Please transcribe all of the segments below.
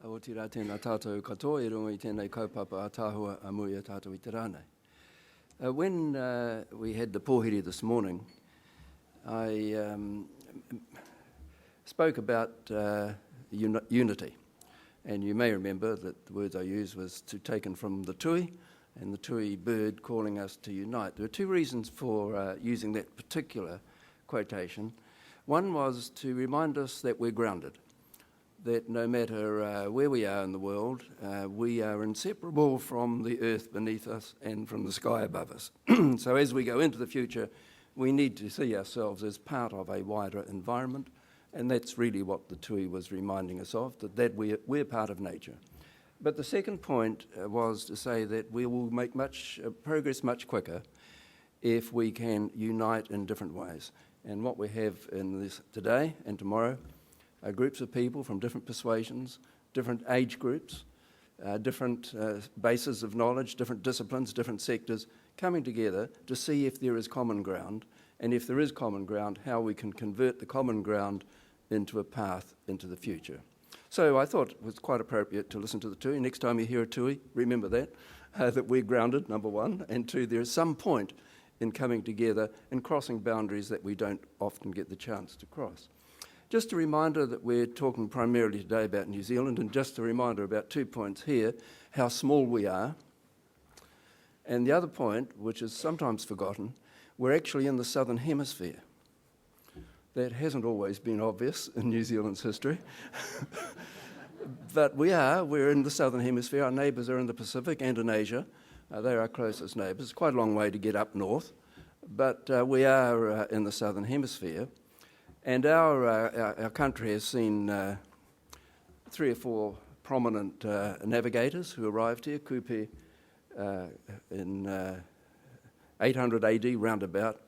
Aotira tēnā tātou katoa, I runga I tēnei kaupapa a tāhua a mui a tātou I te rānei. When we had the pōhiri this morning, I spoke about unity. And you may remember that the words I used was taken from the tui, and the tui bird calling us to unite. There are two reasons for using that particular quotation. One was to remind us that we're grounded, that no matter where we are in the world, we are inseparable from the earth beneath us and from the sky above us. So as we go into the future, we need to see ourselves as part of a wider environment, and that's really what the tui was reminding us of, that we're part of nature. But the second point was to say that we will make progress much quicker if we can unite in different ways. And what we have in this today and tomorrow are groups of people from different persuasions, different age groups, different bases of knowledge, different disciplines, different sectors, coming together to see if there is common ground, and if there is common ground, how we can convert the common ground into a path into the future. So I thought it was quite appropriate to listen to the tui. Next time you hear a tui, remember that we're grounded, number one, and two, there is some point in coming together and crossing boundaries that we don't often get the chance to cross. Just a reminder that we're talking primarily today about New Zealand, and just a reminder about 2 points here, how small we are. And the other point, which is sometimes forgotten, we're actually in the Southern Hemisphere. That hasn't always been obvious in New Zealand's history. But we're in the Southern Hemisphere. Our neighbours are in the Pacific and in Asia. They're our closest neighbours. It's quite a long way to get up north, but we are in the Southern Hemisphere. And our country has seen 3 or 4 prominent navigators who arrived here, Kupe in 800 AD, roundabout.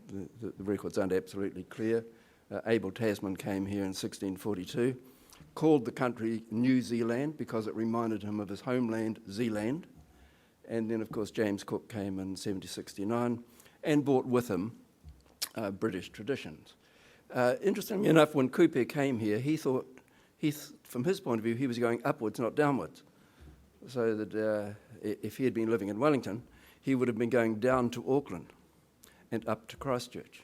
The records aren't absolutely clear. Abel Tasman came here in 1642, called the country New Zealand because it reminded him of his homeland, Zealand. And then, of course, James Cook came in 1769 and brought with him British traditions. Interestingly enough, when Kupe came here, he thought, from his point of view, he was going upwards, not downwards. So that if he had been living in Wellington, he would have been going down to Auckland and up to Christchurch.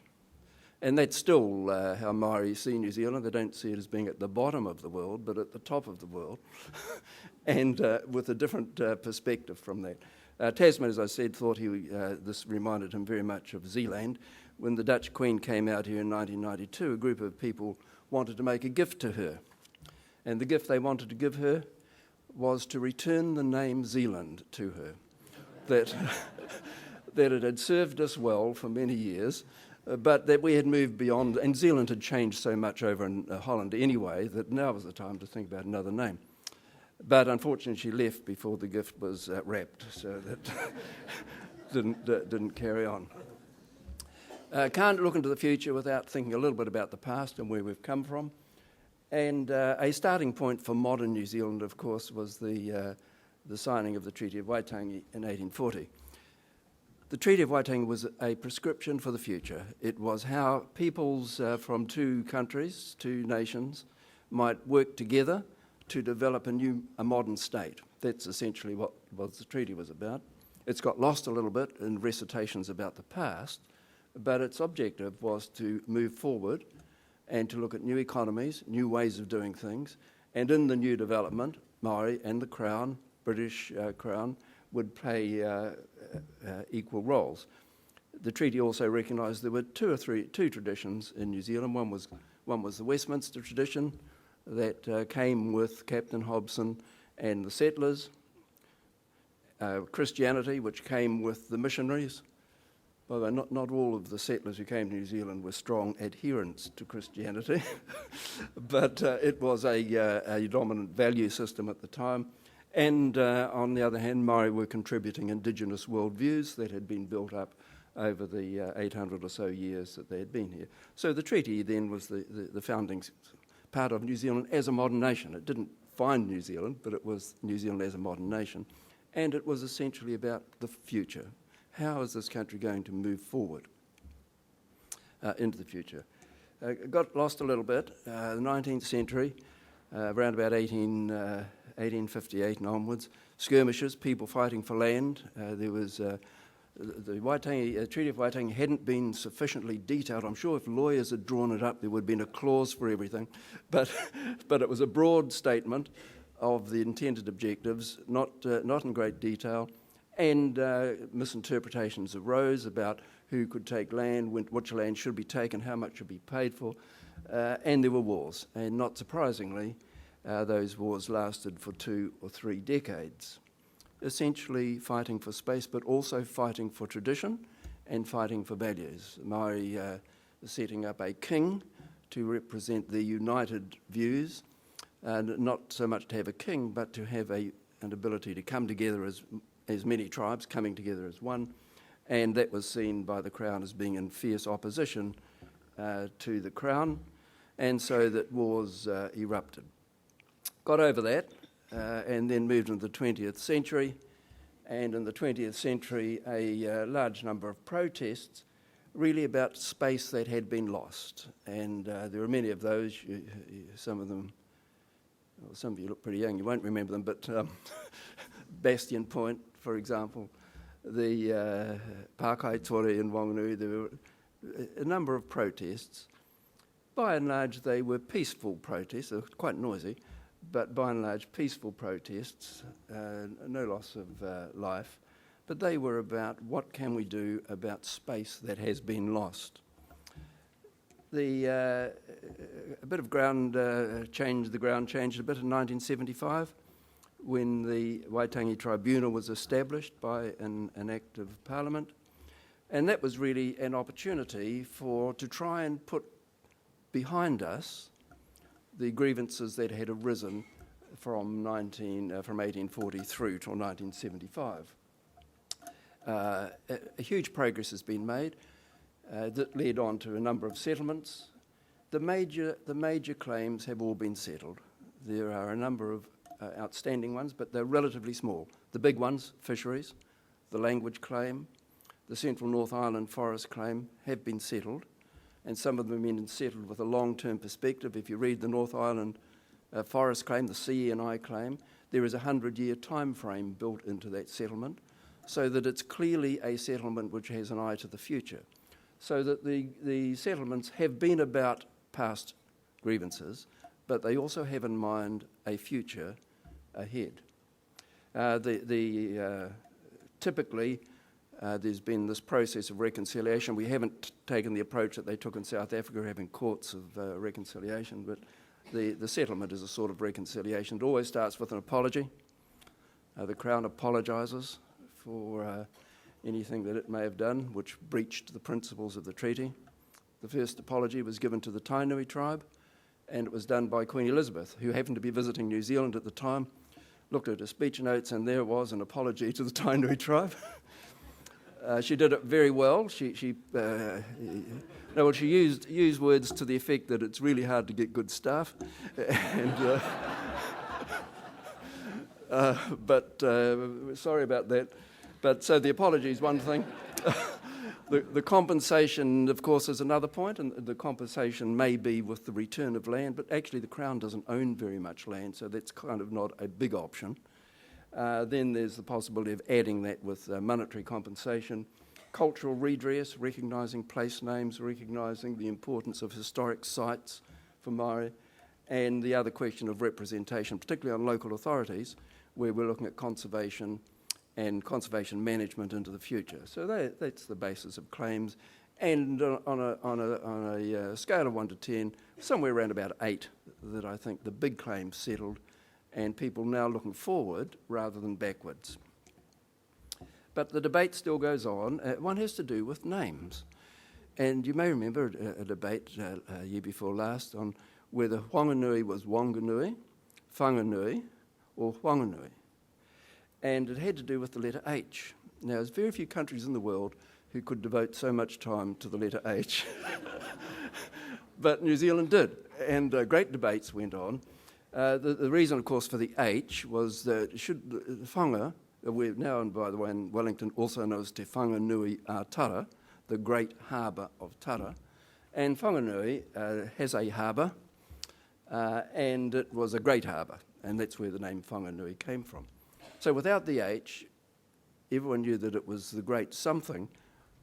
And that's still how Māori see New Zealand. They don't see it as being at the bottom of the world, but at the top of the world, and with a different perspective from that. Tasman, as I said, thought this reminded him very much of Zealand. When the Dutch Queen came out here in 1992, a group of people wanted to make a gift to her. And the gift they wanted to give her was to return the name Zealand to her. That it had served us well for many years, but that we had moved beyond, and Zealand had changed so much over in Holland anyway, that now was the time to think about another name. But unfortunately she left before the gift was wrapped, so that didn't carry on. Can't look into the future without thinking a little bit about the past and where we've come from. And a starting point for modern New Zealand, of course, was the signing of the Treaty of Waitangi in 1840. The Treaty of Waitangi was a prescription for the future. It was how peoples from 2 countries, 2 nations, might work together to develop a modern state. That's essentially what the treaty was about. It's got lost a little bit in recitations about the past, but its objective was to move forward and to look at new economies, new ways of doing things, and in the new development, Māori and the Crown, British Crown, would play equal roles. The treaty also recognised there were two traditions in New Zealand. One was the Westminster tradition that came with Captain Hobson and the settlers, Christianity, which came with the missionaries. By the way, not all of the settlers who came to New Zealand were strong adherents to Christianity, but it was a dominant value system at the time. And on the other hand, Māori were contributing indigenous worldviews that had been built up over the 800 or so years that they had been here. So the treaty then was the founding part of New Zealand as a modern nation. It didn't find New Zealand, but it was New Zealand as a modern nation. And it was essentially about the future. How is this country going to move forward into the future? Got lost a little bit. The 19th century, around about 1858 and onwards. Skirmishes, people fighting for land. There was the Waitangi, Treaty of Waitangi hadn't been sufficiently detailed. I'm sure if lawyers had drawn it up, there would have been a clause for everything. But it was a broad statement of the intended objectives, not in great detail, and misinterpretations arose about who could take land, which land should be taken, how much should be paid for, and there were wars. And not surprisingly, those wars lasted for 2 or 3 decades, essentially fighting for space, but also fighting for tradition and fighting for values. Maori setting up a king to represent their united views, and not so much to have a king, but to have an ability to come together as many tribes, coming together as one, and that was seen by the Crown as being in fierce opposition to the Crown, and so that wars erupted. Got over that, and then moved into the 20th century, and in the 20th century a large number of protests really about space that had been lost, and there were many of those. Some of them, well, some of you look pretty young, you won't remember them, but Bastion Point, for example, the Pākai Tore in Whanganui, there were a number of protests. By and large they were peaceful protests, they were quite noisy, but by and large peaceful protests, no loss of life, but they were about what can we do about space that has been lost. A bit of ground changed a bit in 1975 when the Waitangi Tribunal was established by an Act of Parliament, and that was really an opportunity to try and put behind us the grievances that had arisen from 1840 through till 1975. A huge progress has been made that led on to a number of settlements. The major claims have all been settled. There are a number of outstanding ones, but they're relatively small. The big ones, fisheries, the language claim, the Central North Island forest claim have been settled, and some of them have been settled with a long-term perspective. If you read the North Island forest claim, the CNI claim, there is a 100-year time frame built into that settlement, so that it's clearly a settlement which has an eye to the future. So that the settlements have been about past grievances, but they also have in mind a future ahead. Typically, there's been this process of reconciliation. We haven't taken the approach that they took in South Africa, having courts of reconciliation, but the settlement is a sort of reconciliation. It always starts with an apology. The Crown apologises for anything that it may have done which breached the principles of the treaty. The first apology was given to the Tainui tribe, and it was done by Queen Elizabeth, who happened to be visiting New Zealand at the time, looked at her speech notes, and there was an apology to the Tainui tribe. She did it very well. She used words to the effect that it's really hard to get good staff, and but sorry about that. But so the apology is one thing. The compensation, of course, is another point, and the compensation may be with the return of land, but actually the Crown doesn't own very much land, so that's kind of not a big option. Then there's the possibility of adding that with monetary compensation, cultural redress, recognising place names, recognising the importance of historic sites for Māori, and the other question of representation, particularly on local authorities, where we're looking at conservation and conservation management into the future. So that's the basis of claims, and on a scale of 1 to 10, somewhere around about 8 that I think the big claims settled, and people now looking forward rather than backwards. But the debate still goes on. One has to do with names. And you may remember a debate a year before last on whether Whanganui was Wanganui, Whanganui, or Whanganui. And it had to do with the letter H. Now, there's very few countries in the world who could devote so much time to the letter H. But New Zealand did, and great debates went on. The reason, of course, for the H was that whanga, we're now, and by the way, in Wellington, also known as Te Whanganui a Tara, the great harbour of Tara. And Whanganui has a harbour, and it was a great harbour, and that's where the name Whanganui came from. So without the H, everyone knew that it was the great something,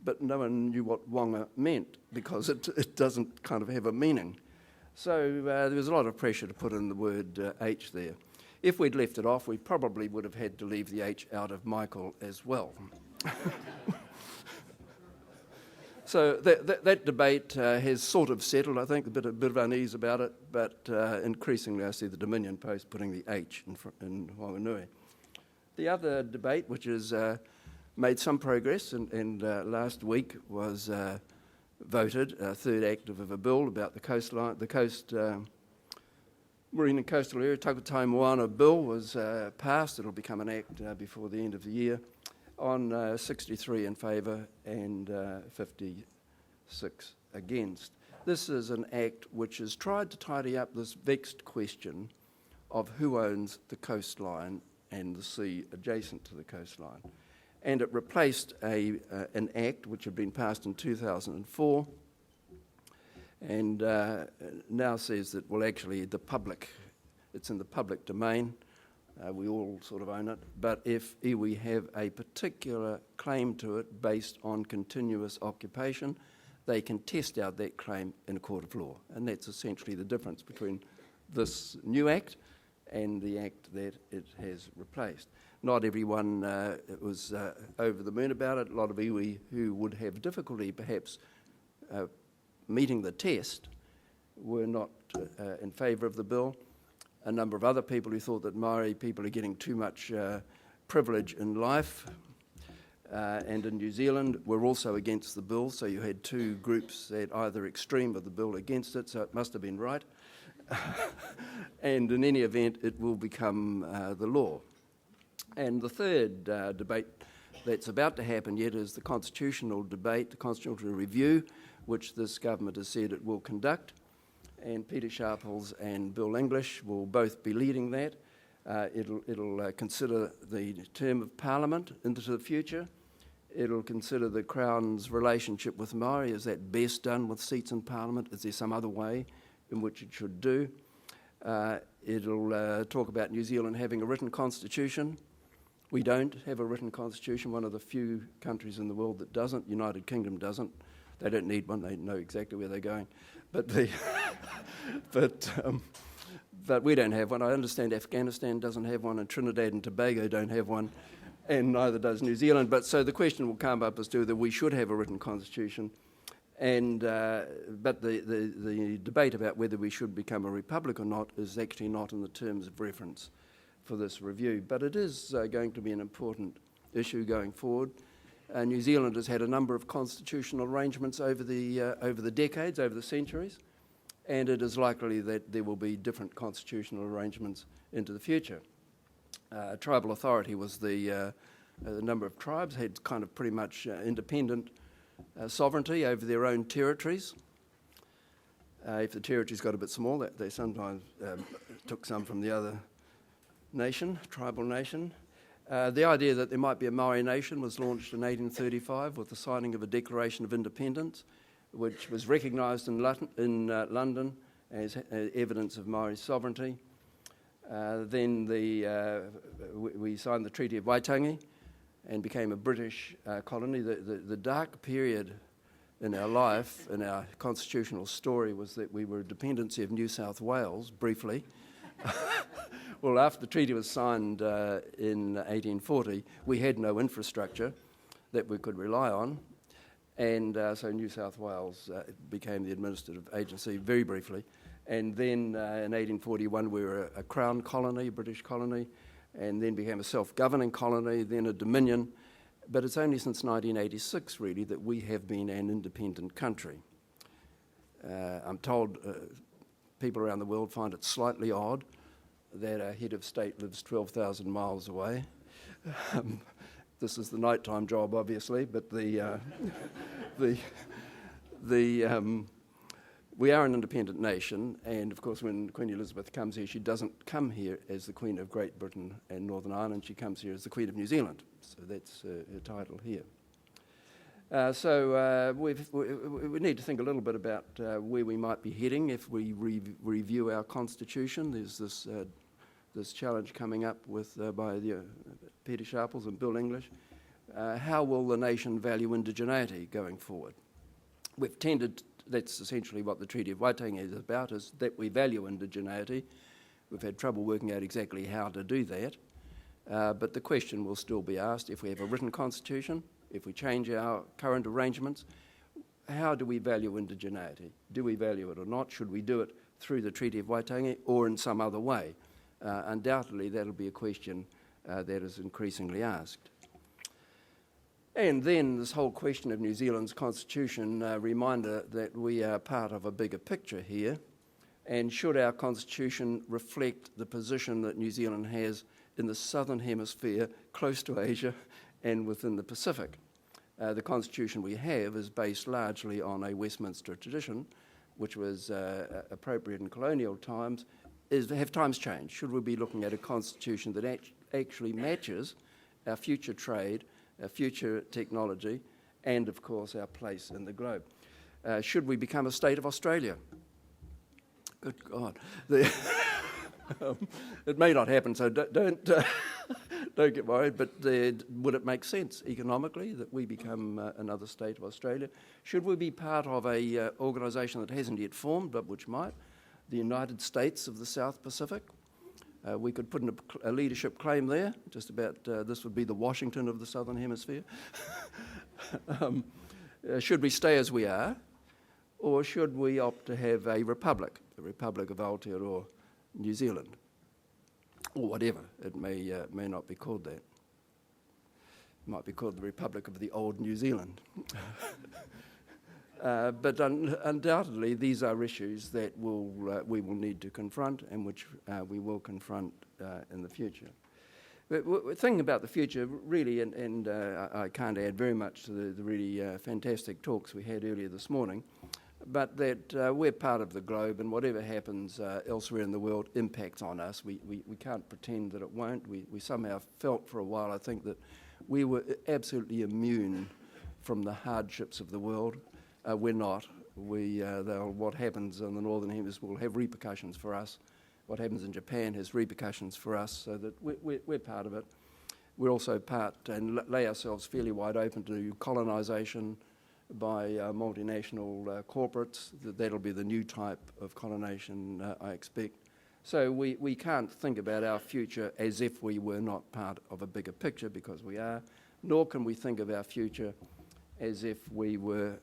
but no one knew what Wanga meant because it doesn't kind of have a meaning. So there was a lot of pressure to put in the word H there. If we'd left it off, we probably would have had to leave the H out of Michael as well. So that debate has sort of settled, I think, a bit of unease about it, but increasingly I see the Dominion Post putting the H in Whanganui. The other debate, which has made some progress, and last week was voted, a third active of a bill about the coastline, Marine and Coastal Area, Takaitai Moana bill was passed. It'll become an act before the end of the year, on 63 in favour and 56 against. This is an act which has tried to tidy up this vexed question of who owns the coastline and the sea adjacent to the coastline. And it replaced an act which had been passed in 2004 and now says that, well, actually it's in the public domain. We all sort of own it, but if iwi have a particular claim to it based on continuous occupation, they can test out that claim in a court of law. And that's essentially the difference between this new act and the act that it has replaced. Not everyone was over the moon about it. A lot of iwi who would have difficulty perhaps meeting the test were not in favour of the bill. A number of other people who thought that Maori people are getting too much privilege in life and in New Zealand were also against the bill, so you had two groups at either extreme of the bill against it, so it must have been right. And in any event, it will become the law. And the third debate that's about to happen yet is the constitutional debate, the constitutional review, which this government has said it will conduct. And Peter Sharples and Bill English will both be leading that. It'll consider the term of Parliament into the future. It'll consider the Crown's relationship with Maori. Is that best done with seats in Parliament? Is there some other way in which it should do? It'll talk about New Zealand having a written constitution. We don't have a written constitution, one of the few countries in the world that doesn't. United Kingdom doesn't. They don't need one, they know exactly where they're going. But but we don't have one. I understand Afghanistan doesn't have one, and Trinidad and Tobago don't have one, and neither does New Zealand. But so the question will come up as to whether we should have a written constitution. And but the debate about whether we should become a republic or not is actually not in the terms of reference for this review. But it is going to be an important issue going forward. New Zealand has had a number of constitutional arrangements over the decades, over the centuries, and it is likely that there will be different constitutional arrangements into the future. Tribal authority was the number of tribes had kind of pretty much independent sovereignty over their own territories. If the territories got a bit small, they sometimes took some from the other nation, tribal nation. The idea that there might be a Maori nation was launched in 1835 with the signing of a Declaration of Independence, which was recognised in London as evidence of Maori sovereignty. Then we signed the Treaty of Waitangi and became a British colony. The dark period in our life, in our constitutional story, was that we were a dependency of New South Wales, briefly. Well, after the treaty was signed in 1840, we had no infrastructure that we could rely on, and so New South Wales became the administrative agency very briefly. And then in 1841 we were a crown colony, a British colony, and then became a self-governing colony, then a dominion. But it's only since 1986 really that we have been an independent country. I'm told people around the world find it slightly odd that our head of state lives 12,000 miles away. This is the nighttime job, obviously, but we are an independent nation, and of course when Queen Elizabeth comes here, she doesn't come here as the Queen of Great Britain and Northern Ireland, she comes here as the Queen of New Zealand, so that's her title here. We need to think a little bit about where we might be heading if we review our constitution. There's this challenge coming up by Peter Sharples and Bill English. How will the nation value indigeneity going forward? We've tended, that's essentially what the Treaty of Waitangi is about, is that we value indigeneity. We've had trouble working out exactly how to do that. But the question will still be asked, if we have a written constitution, if we change our current arrangements, how do we value indigeneity? Do we value it or not? Should we do it through the Treaty of Waitangi or in some other way? Undoubtedly, that'll be a question that is increasingly asked. And then this whole question of New Zealand's constitution, reminder that we are part of a bigger picture here, and should our constitution reflect the position that New Zealand has in the southern hemisphere, close to Asia, and within the Pacific. The constitution we have is based largely on a Westminster tradition, which was appropriate in colonial times. Have times changed? Should we be looking at a constitution that actually matches our future trade, our future technology, and of course our place in the globe? Should we become a state of Australia? Good God. It may not happen, so don't get worried, but would it make sense economically that we become another state of Australia? Should we be part of a organisation that hasn't yet formed, but which might? The United States of the South Pacific. We could put in a leadership claim there, just about this would be the Washington of the Southern Hemisphere. Should we stay as we are, or should we opt to have a republic, the Republic of Aotearoa New Zealand, or whatever? It may not be called that. It might be called the Republic of the Old New Zealand. But undoubtedly, these are issues that we will need to confront, and which we will confront in the future. But thinking about the future, really, and I can't add very much to the really fantastic talks we had earlier this morning, but that we're part of the globe, and whatever happens elsewhere in the world impacts on us. We can't pretend that it won't. We somehow felt for a while, I think, that we were absolutely immune from the hardships of the world. We're not. What happens in the Northern Hemisphere will have repercussions for us. What happens in Japan has repercussions for us, so that we're part of it. We're also part, and lay ourselves fairly wide open to colonisation by multinational corporates. That'll be the new type of colonisation, I expect. So we can't think about our future as if we were not part of a bigger picture, because we are, nor can we think of our future as if we were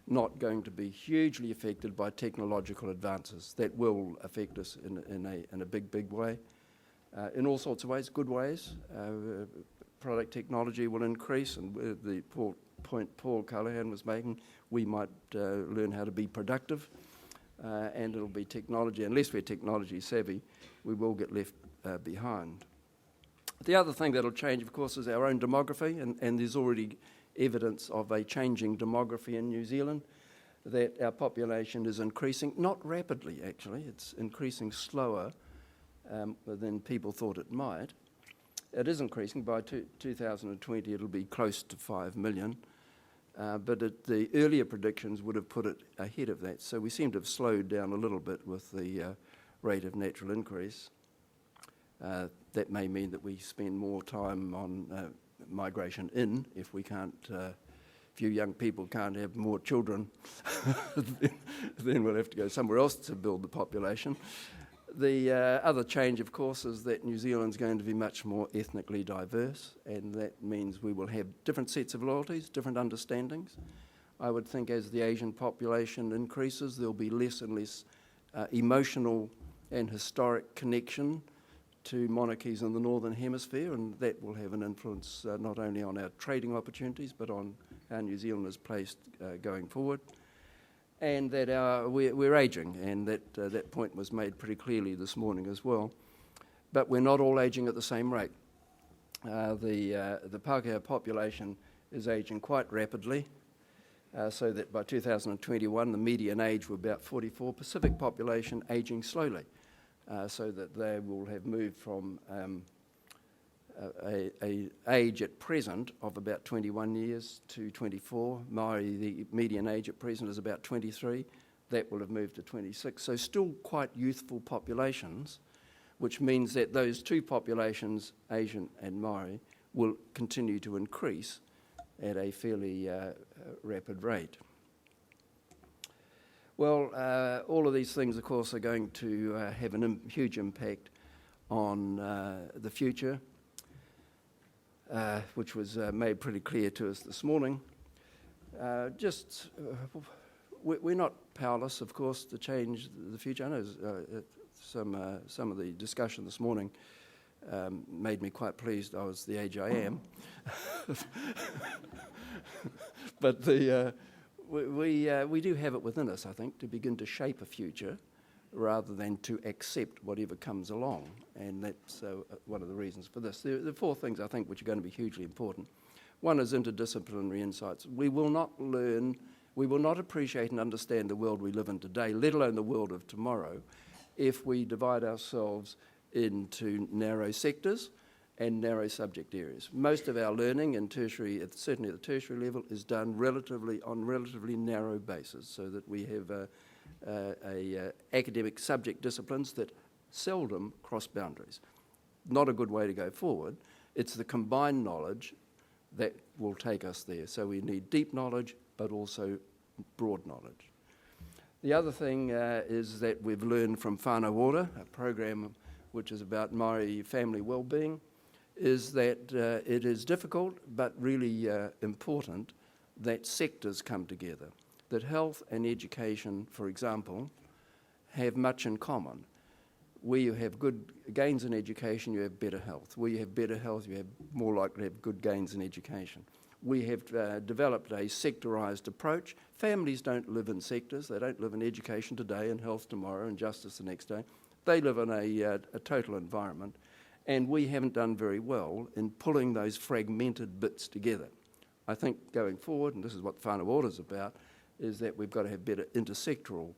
not going to be hugely affected by technological advances that will affect us in a big way, in all sorts of ways, good ways. Product technology will increase, and the point Paul Callaghan was making, we might learn how to be productive, and it'll be technology. Unless we're technology savvy, we will get left behind. The other thing that'll change, of course, is our own demography, and there's already evidence of a changing demography in New Zealand, that our population is increasing, not rapidly actually, it's increasing slower than people thought it might. It is increasing. By 2020 it'll be close to 5 million, but the earlier predictions would have put it ahead of that, so we seem to have slowed down a little bit with the rate of natural increase. That may mean that we spend more time on migration in, if we can't, if you young people can't have more children, then we'll have to go somewhere else to build the population. The other change, of course, is that New Zealand's going to be much more ethnically diverse, and that means we will have different sets of loyalties, different understandings. I would think as the Asian population increases, there'll be less and less emotional and historic connection to monarchies in the Northern Hemisphere, and that will have an influence not only on our trading opportunities, but on how New Zealand is placed going forward. And that we're ageing, and that point was made pretty clearly this morning as well. But we're not all ageing at the same rate. The Pākehā population is ageing quite rapidly, so that by 2021 the median age will be about 44. Pacific population ageing slowly. So that they will have moved from a age at present of about 21 years to 24. Maori, the median age at present is about 23. That will have moved to 26. So still quite youthful populations, which means that those two populations, Asian and Maori, will continue to increase at a fairly rapid rate. Well, all of these things, of course, are going to have a huge impact on the future, which was made pretty clear to us this morning. We're not powerless, of course, to change the future. I know some of the discussion this morning made me quite pleased I was the age I am. But we do have it within us, I think, to begin to shape a future rather than to accept whatever comes along. And that's one of the reasons for this. There are four things, I think, which are going to be hugely important. One is interdisciplinary insights. We will not appreciate and understand the world we live in today, let alone the world of tomorrow, if we divide ourselves into narrow sectors and narrow subject areas. Most of our learning in tertiary, certainly at the tertiary level, is done on relatively narrow basis, so that we have academic subject disciplines that seldom cross boundaries. Not a good way to go forward. It's the combined knowledge that will take us there. So we need deep knowledge, but also broad knowledge. The other thing is that we've learned from Whānau Ora, a program which is about Māori family well-being, is that it is difficult but really important that sectors come together, that health and education, for example, have much in common. Where you have good gains in education, you have better health. Where you have better health, you have more likely to have good gains in education. We have developed a sectorised approach. Families don't live in sectors. They don't live in education today and health tomorrow and justice the next day. They live in a total environment. And we haven't done very well in pulling those fragmented bits together. I think going forward, and this is what Whānau Ora is about, is that we've got to have better intersectoral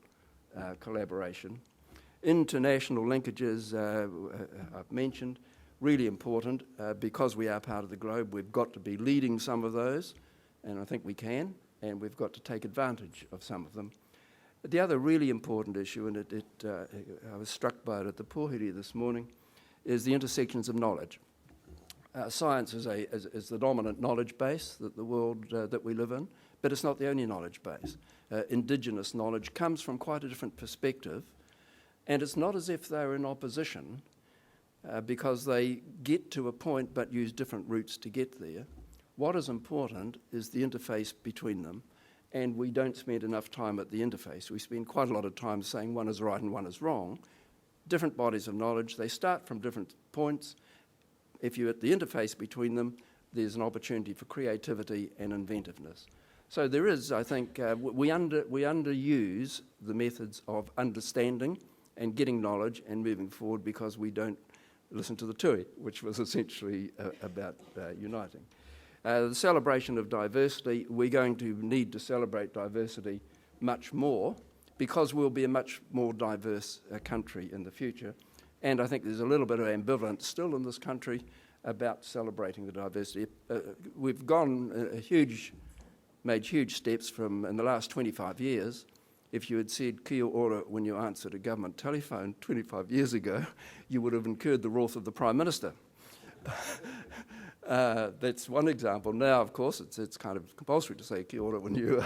collaboration. International linkages, I've mentioned, really important because we are part of the globe. We've got to be leading some of those, and I think we can, and we've got to take advantage of some of them. The other really important issue, and I was struck by it at the Pōhiri this morning, is the intersections of knowledge. Science is the dominant knowledge base that the world that we live in, but it's not the only knowledge base. Indigenous knowledge comes from quite a different perspective, and it's not as if they're in opposition because they get to a point but use different routes to get there. What is important is the interface between them, and we don't spend enough time at the interface. We spend quite a lot of time saying one is right and one is wrong. Different bodies of knowledge, they start from different points. If you're at the interface between them, there's an opportunity for creativity and inventiveness. So there is, I think, we underuse the methods of understanding and getting knowledge and moving forward because we don't listen to the Durie, which was essentially about uniting. The celebration of diversity, we're going to need to celebrate diversity much more because we'll be a much more diverse country in the future. And I think there's a little bit of ambivalence still in this country about celebrating the diversity. We've made huge steps from, in the last 25 years. If you had said kia ora when you answered a government telephone 25 years ago, you would have incurred the wrath of the Prime Minister. That's one example. Now, of course, it's kind of compulsory to say kia ora when you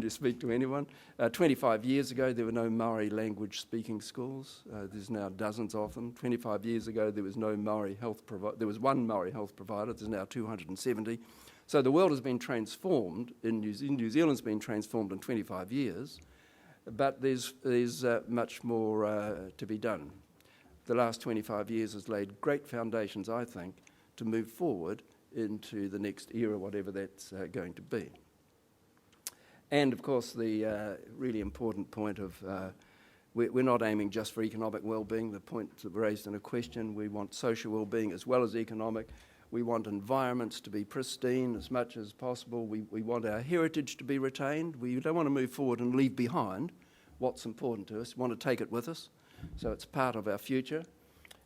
speak to anyone. 25 years ago, there were no Maori language speaking schools. There's now dozens of them. 25 years ago, there was no Maori health provider. There was one Maori health provider. There's now 270. So the world has been transformed. New Zealand's been transformed in 25 years, but there's much more to be done. The last 25 years has laid great foundations, I think, to move forward into the next era, whatever that's going to be. And of course, the really important point of we're not aiming just for economic well-being, the point raised in a question. We want social well-being as well as economic. We want environments to be pristine as much as possible. We want our heritage to be retained. We don't want to move forward and leave behind what's important to us. We want to take it with us, so it's part of our future.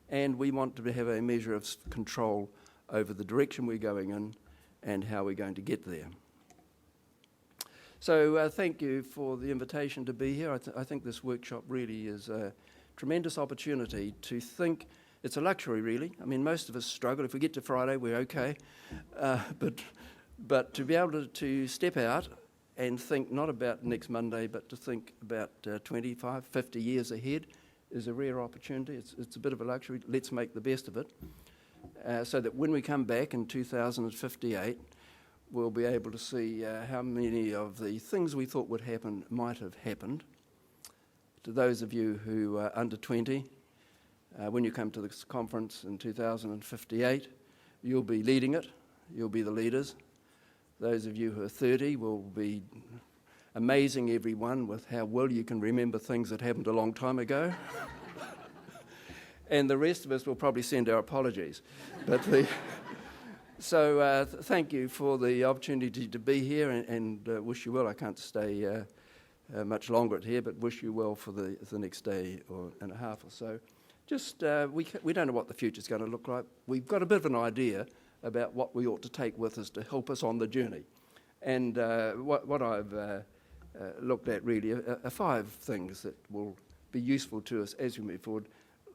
And we want to have a measure of control over the direction we're going in and how we're going to get there. So thank you for the invitation to be here. I think this workshop really is a tremendous opportunity to think. It's a luxury, really. I mean, most of us struggle. If we get to Friday, we're okay. But to be able to step out and think not about next Monday, but to think about 25, 50 years ahead is a rare opportunity. It's a bit of a luxury. Let's make the best of it so that when we come back in 2058, we'll be able to see how many of the things we thought would happen might have happened. To those of you who are under 20, when you come to this conference in 2058, you'll be leading it. You'll be the leaders. Those of you who are 30 will be amazing everyone with how well you can remember things that happened a long time ago. And the rest of us will probably send our apologies. But So thank you for the opportunity to be here and wish you well. I can't stay much longer here, but wish you well for the next day and a half or so. Just, we don't know what the future's going to look like. We've got a bit of an idea about what we ought to take with us to help us on the journey. And what I've looked at really are 5 things that will be useful to us as we move forward.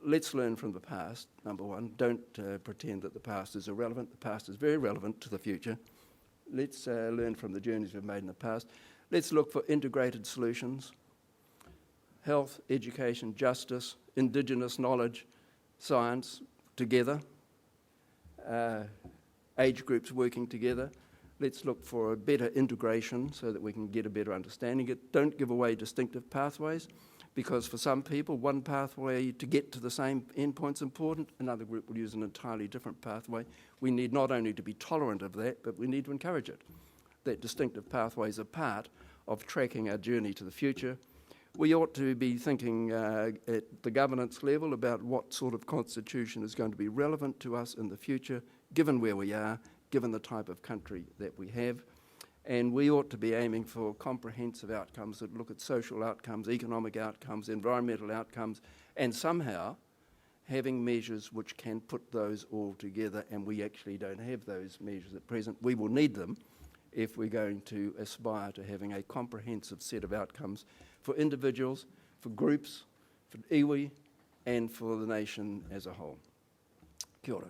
Let's learn from the past, number one. Don't pretend that the past is irrelevant. The past is very relevant to the future. Let's learn from the journeys we've made in the past. Let's look for integrated solutions. Health, education, justice, Indigenous knowledge, science together. Age groups working together. Let's look for a better integration so that we can get a better understanding. Don't give away distinctive pathways, because for some people, one pathway to get to the same endpoint's important. Another group will use an entirely different pathway. We need not only to be tolerant of that, but we need to encourage it. That distinctive pathways are part of tracking our journey to the future. We ought to be thinking at the governance level about what sort of constitution is going to be relevant to us in the future, given where we are, given the type of country that we have. And we ought to be aiming for comprehensive outcomes that look at social outcomes, economic outcomes, environmental outcomes, and somehow having measures which can put those all together, and we actually don't have those measures at present. We will need them if we're going to aspire to having a comprehensive set of outcomes for individuals, for groups, for iwi, and for the nation as a whole. Kia ora.